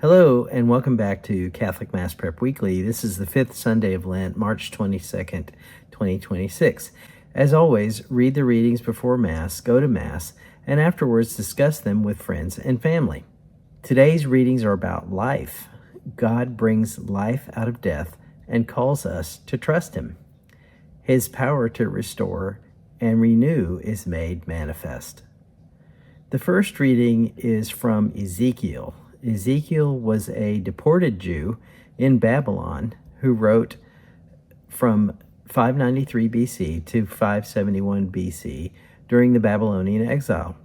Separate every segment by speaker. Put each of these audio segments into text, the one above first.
Speaker 1: Hello, and welcome back to Catholic Mass Prep Weekly. This is the fifth Sunday of Lent, March 22nd, 2026. As always, read the readings before Mass, go to Mass, and afterwards discuss them with friends and family. Today's readings are about life. God brings life out of death and calls us to trust Him. His power to restore and renew is made manifest. The first reading is from Ezekiel. Ezekiel was a deported Jew in Babylon who wrote from 593 BC to 571 BC during the Babylonian exile.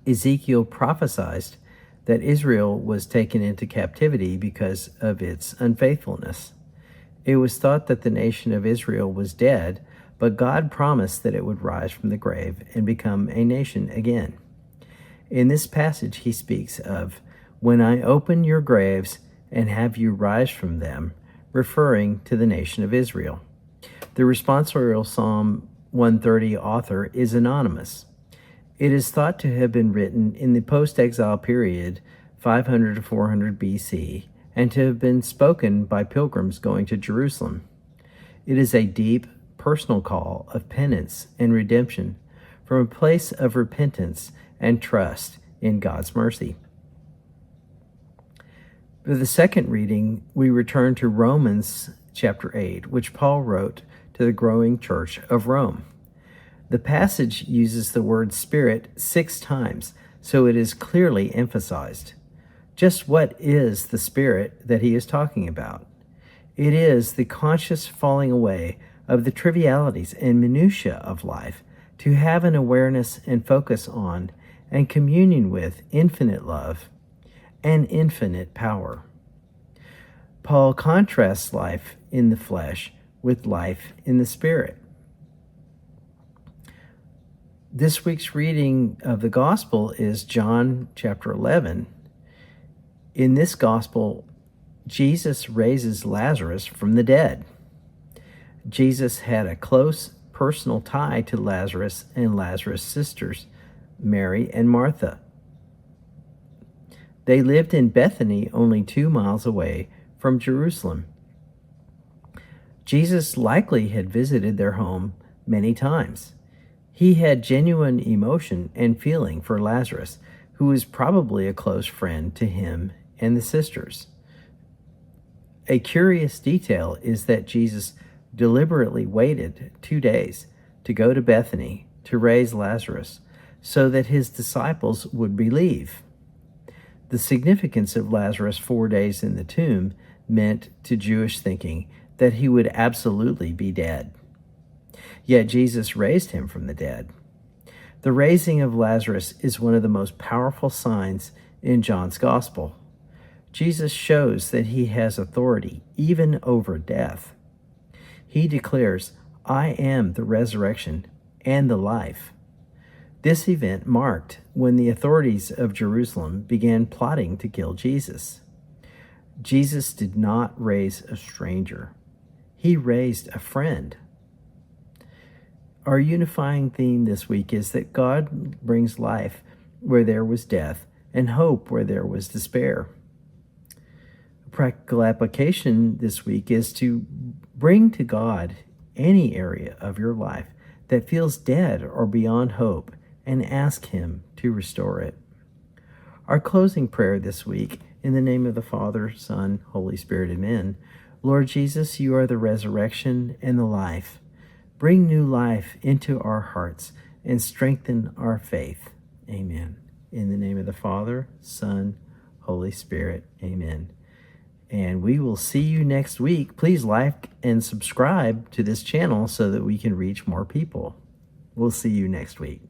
Speaker 1: Ezekiel prophesied that Israel was taken into captivity because of its unfaithfulness. It was thought that the nation of Israel was dead, but God promised that it would rise from the grave and become a nation again. In this passage, he speaks of, "When I open your graves and have you rise from them," referring to the nation of Israel. The responsorial Psalm 130 author is anonymous. It is thought to have been written in the post-exile period 500 to 400 BC and to have been spoken by pilgrims going to Jerusalem. It is a deep, personal call of penance and redemption from a place of repentance and trust in God's mercy. For the second reading, we return to Romans chapter 8, which Paul wrote to the growing church of Rome. The passage uses the word Spirit 6 times, so it is clearly emphasized. Just what is the Spirit that he is talking about? It is the conscious falling away of the trivialities and minutiae of life to have an awareness and focus on and communion with infinite love and infinite power. Paul contrasts life in the flesh with life in the spirit. This week's reading of the Gospel is John chapter 11. In this Gospel, Jesus raises Lazarus from the dead. Jesus had a close personal tie to Lazarus and Lazarus' sisters, Mary and Martha. They lived in Bethany, only 2 miles away from Jerusalem. Jesus likely had visited their home many times. He had genuine emotion and feeling for Lazarus, who was probably a close friend to him and the sisters. A curious detail is that Jesus deliberately waited 2 days to go to Bethany to raise Lazarus, so that his disciples would believe. The significance of Lazarus' 4 days in the tomb meant to Jewish thinking that he would absolutely be dead. Yet Jesus raised him from the dead. The raising of Lazarus is one of the most powerful signs in John's Gospel. Jesus shows that he has authority even over death. He declares, "I am the resurrection and the life." This event marked when the authorities of Jerusalem began plotting to kill Jesus. Jesus did not raise a stranger. He raised a friend. Our unifying theme this week is that God brings life where there was death and hope where there was despair. A practical application this week is to bring to God any area of your life that feels dead or beyond hope, and ask Him to restore it. Our closing prayer this week, in the name of the Father, Son, Holy Spirit, Amen. Lord Jesus, you are the resurrection and the life. Bring new life into our hearts and strengthen our faith. Amen. In the name of the Father, Son, Holy Spirit, Amen. And we will see you next week. Please like and subscribe to this channel so that we can reach more people. We'll see you next week.